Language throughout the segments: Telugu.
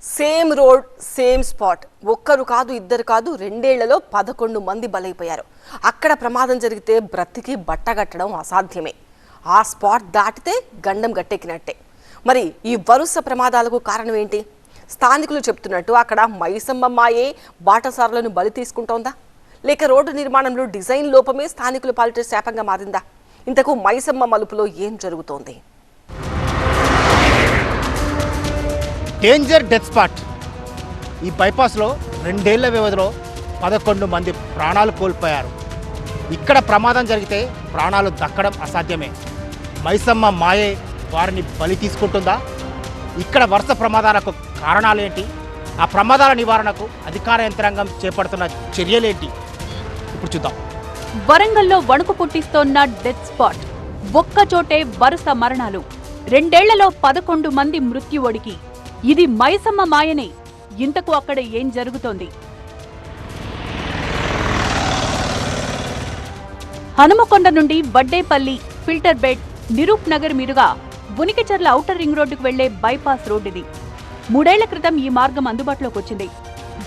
Same road same spot. ఒక్కరు కాదు, ఇద్దరు కాదు, 2 ఏళ్లలో 11 మంది బలైపోయారు. అక్కడ ప్రమాదం జరిగితే బ్రతికి బట్టగట్టడం అసాధ్యమే. ఆ స్పాట్ దాటితే గండం గట్టెక్కినట్టే. మరి ఈ వరుస ప్రమాదాలకు కారణం ఏంటి? స్థానికులు చెప్తున్నట్టు అక్కడ మైసమ్మ మాయే బాటసారులను బలి తీసుకుంటోందా, లేక రోడ్డు నిర్మాణంలో డిజైన్ లోపమే స్థానికులు పాలిటే శాపంగా మారిందా? ఇంతకు మైసమ్మ మలుపులో ఏం జరుగుతోంది? Danger death spot. ఈ బైపాస్లో 2 ఏళ్ల వ్యవధిలో 11 మంది ప్రాణాలు కోల్పోయారు. ఇక్కడ ప్రమాదం జరిగితే ప్రాణాలు దక్కడం అసాధ్యమే. మైసమ్మ మాయే వారిని బలి తీసుకుంటుందా? ఇక్కడ వరుస ప్రమాదాలకు కారణాలేంటి? ఆ ప్రమాదాల నివారణకు అధికార యంత్రాంగం చేపడుతున్న చర్యలేంటి? ఇప్పుడు చూద్దాం. వరంగల్లో వణుకు పుట్టిస్తోన్న డెత్ స్పాట్. ఒక్కచోటే వరుస మరణాలు. 2 ఏళ్లలో 11 మంది మృత్యువొడికి. ఇది మైసమ్మ మాయనే. ఇంతకు అక్కడ ఏం జరుగుతోంది? హనుమకొండ నుండి వడ్డేపల్లి, ఫిల్టర్ బెడ్, నిరూప్ నగర్ మీదుగా బునికిచర్ల ఔటర్ రింగ్ రోడ్డుకు వెళ్లే బైపాస్ రోడ్ ఇది. 3 ఏళ్ల క్రితం ఈ మార్గం అందుబాటులోకి వచ్చింది.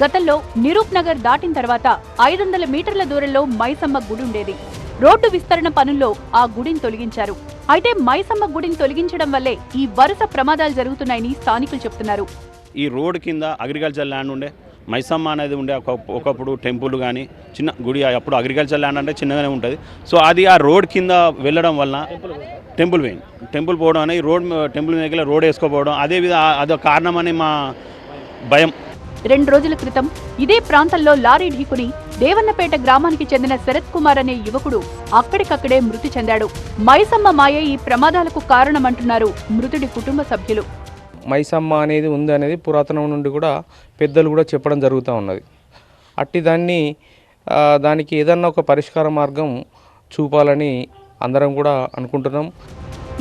గతంలో నిరూప్ నగర్ దాటిన తర్వాత 500 మీటర్ల దూరంలో మైసమ్మ గుడి ఉండేది. రోడ్డు విస్తరణ పనుల్లో ఆ గుడిని తొలగించారు. అయితే మైసమ్మ గుడిని తొలగించడం వల్లే ఈ వరుస ప్రమాదాలు జరుగుతున్నాయని స్థానికులు చెప్తున్నారు. ఈ రోడ్ కింద అగ్రికల్చర్ ల్యాండ్ ఉండే, మైసమ్మ అనేది ఉండే ఒకప్పుడు టెంపుల్ కానీ చిన్న గుడి. అప్పుడు అగ్రికల్చర్ ల్యాండ్ అంటే చిన్నగానే ఉంటుంది. సో అది ఆ రోడ్ కింద వెళ్ళడం వలన టెంపుల్ పోవడం అనేది టెంపుల్ మీద రోడ్ వేసుకోపోవడం అదొక కారణమని మా భయం. 2 రోజుల క్రితం ఇదే ప్రాంతంలో లారీ ఢీకుని దేవన్నపేట గ్రామానికి చెందిన శరత్ కుమార్ అనే యువకుడు అక్కడికక్కడే మృతి చెందాడు. మైసమ్మ మాయ ఈ ప్రమాదాలకు కారణమంటున్నారు మృతుడి కుటుంబ సభ్యులు. మైసమ్మ అనేది ఉంది అనేది పురాతనం నుండి కూడా పెద్దలు కూడా చెప్పడం జరుగుతూ ఉన్నది. అట్టి దానికి ఏదన్నా ఒక పరిష్కార మార్గం చూపాలని అందరం కూడా అనుకుంటున్నాం.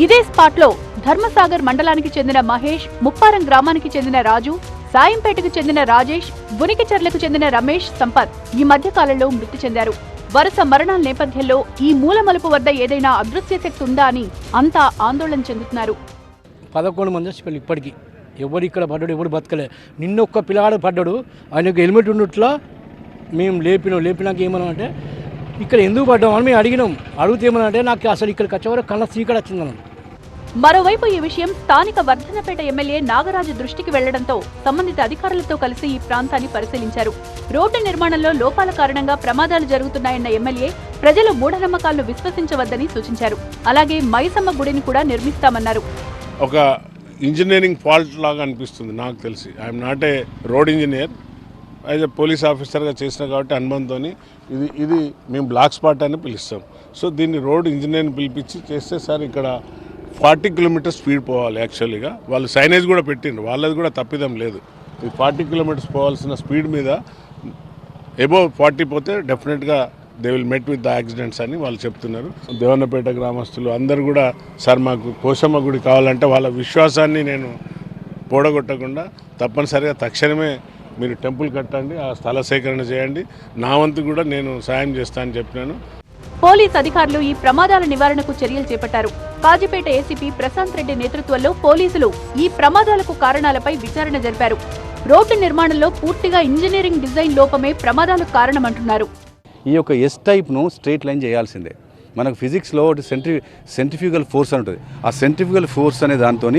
ఇదే స్పాట్లో ధర్మసాగర్ మండలానికి చెందిన మహేష్, ముప్పారం గ్రామానికి చెందిన రాజు, సాయంపేటకు చెందిన రాజేష్, బునికిచర్లకు చెందిన రమేష్, సంపత్ ఈ మధ్య కాలంలో మృతి చెందారు. వరుస మరణాల నేపథ్యంలో ఈ మూల మలుపు వద్ద ఏదైనా అదృశ్య శక్తి ఉందా అని అంతా ఆందోళన చెందుతున్నారు. 11 మంది చచ్చిపోయారు. ఇప్పటికీ ఎవరు ఇక్కడ పడ్డాడు, ఎవరు బతకలే. నిన్నొక్క పిల్లాడు పడ్డాడు, ఆయనకు హెల్మెట్ ఉన్నట్లా మేము లేపినాక ఏమన్నా అంటే ఇక్కడ ఎందుకు పడ్డామని మేము అడిగితే ఏమన్నా అంటే నాకు అసలు ఇక్కడికి వచ్చేవారు కళ్ళ సీకడ వచ్చిందన్నాను. మరోవైపు ఈ విషయం స్థానిక వర్ధనపేట ఎమ్మెల్యే నాగరాజు దృష్టికి వెళ్లడంతో సంబంధిత అధికారులతో కలిసి ఈ ప్రాంతాన్ని పరిశీలించారు. రోడ్డు నిర్మాణంలో లోపాల కారణంగా ప్రమాదాలు జరుగుతున్నాయన్న ఎమ్మెల్యే ప్రజలు మూఢనమ్మకాలను విశ్వసించవద్దని సూచించారు. అలాగే మైసమ్మ గుడిని కూడా నిర్మిస్తామన్నారు. ఒక ఇంజనీరింగ్ ఫాల్ట్ లాగా అనిపిస్తుంది నాకు తెలిసి. I'm not a road engineer, as a police ఆఫీసర్గా చేసిన కాబట్టి అనుబంధంతో ఇది మేము బ్లాక్ స్పాట్ అని పిలుస్తాం. సో దీన్ని రోడ్ ఇంజనీర్ని పిలిపించి చేస్తే సార్ ఇక్కడ 40 కిలోమీటర్స్ స్పీడ్ పోవాలి. యాక్చువల్గా వాళ్ళు సైనేజ్ కూడా పెట్టిండ్రు, వాళ్ళది కూడా తప్పిదం లేదు. ఈ 40 కిలోమీటర్స్ పోవాల్సిన స్పీడ్ మీద అబోవ్ 40 పోతే డెఫినెట్గా they will met with the accidents అని వాళ్ళు చెప్తున్నారు. దేవన్నపేట గ్రామస్తులు అందరూ కూడా సార్ మాకు పోషమ్మ గుడి కావాలంటే వాళ్ళ విశ్వాసాన్ని నేను పోడగొట్టకుండా తప్పనిసరిగా తక్షణమే మీరు టెంపుల్ కట్టండి, ఆ స్థల సేకరణ చేయండి, నా వంతు కూడా నేను సాయం చేస్తానని చెప్పినాను. పోలీస్ అధికారులు ఈ ప్రమాదాల నివారణకు చర్యలు చేపట్టారు. కాజీపేట ఏసీపీ ప్రశాంత్ రెడ్డి నేతృత్వంలో పోలీసులు ఈ ప్రమాదాలకు కారణాలపై విచారణ జరిపారు. రోడ్డు నిర్మాణంలో పూర్తిగా ఇంజనీరింగ్ డిజైన్ లోపమే ప్రమాదాలకు కారణమంటున్నారు. ఈ యొక్క ఎస్ టైప్ను స్ట్రైట్ లైన్ చేయాల్సిందే. మనకు ఫిజిక్స్లో సెంట్రిఫ్యూగల్ ఫోర్స్ అని ఉంటుంది. ఆ సెంట్రిఫ్యూగల్ ఫోర్స్ అనే దాంతో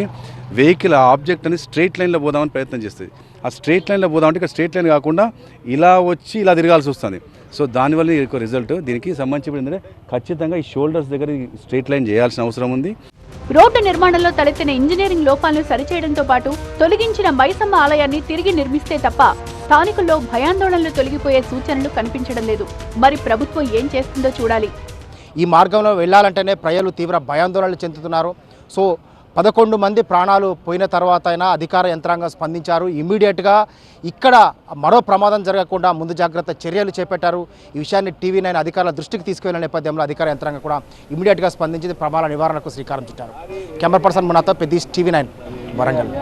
వెహికల్ ఆబ్జెక్ట్ అని స్ట్రైట్ లైన్లో పోదామని ప్రయత్నం చేస్తుంది. ఆ స్ట్రైట్ లైన్లో పోదామంటే ఇక్కడ స్ట్రైట్ లైన్ కాకుండా ఇలా వచ్చి ఇలా తిరగాల్సి వస్తుంది. సో దానివల్ల ఒక రిజల్ట్ దీనికి సంబంధించి ఏంటంటే ఖచ్చితంగా ఈ షోల్డర్స్ దగ్గర స్ట్రైట్ లైన్ చేయాల్సిన అవసరం ఉంది. రోడ్డు నిర్మాణంలో తలెత్తిన ఇంజనీరింగ్ లోపాలను సరిచేయడంతో పాటు తొలగించిన మైసమ్మ ఆలయాన్ని తిరిగి నిర్మిస్తే తప్ప స్థానికుల్లో భయాందోళనలు తొలగిపోయే సూచనలు కనిపించడం లేదు. మరి ప్రభుత్వం ఏం చేస్తుందో చూడాలి. ఈ మార్గంలో వెళ్ళాలంటేనే ప్రజలు తీవ్ర భయాందోళనలు చెందుతున్నారు. సో 11 మంది ప్రాణాలు పోయిన తర్వాత అయినా అధికార యంత్రాంగం స్పందించారు. ఇమ్మీడియట్గా ఇక్కడ మరో ప్రమాదం జరగకుండా ముందు జాగ్రత్త చర్యలు చేపట్టారు. ఈ విషయాన్ని టీవీ9 అధికారుల దృష్టికి తీసుకువెళ్లిన నేపథ్యంలో అధికార యంత్రాంగం కూడా ఇమ్మీడియట్గా స్పందించింది. ప్రమాద నివారణకు శ్రీకారం చుట్టారు. కెమెరా పర్సన్ మునాతో పెద్దీష్, టీవీ9 వరంగల్.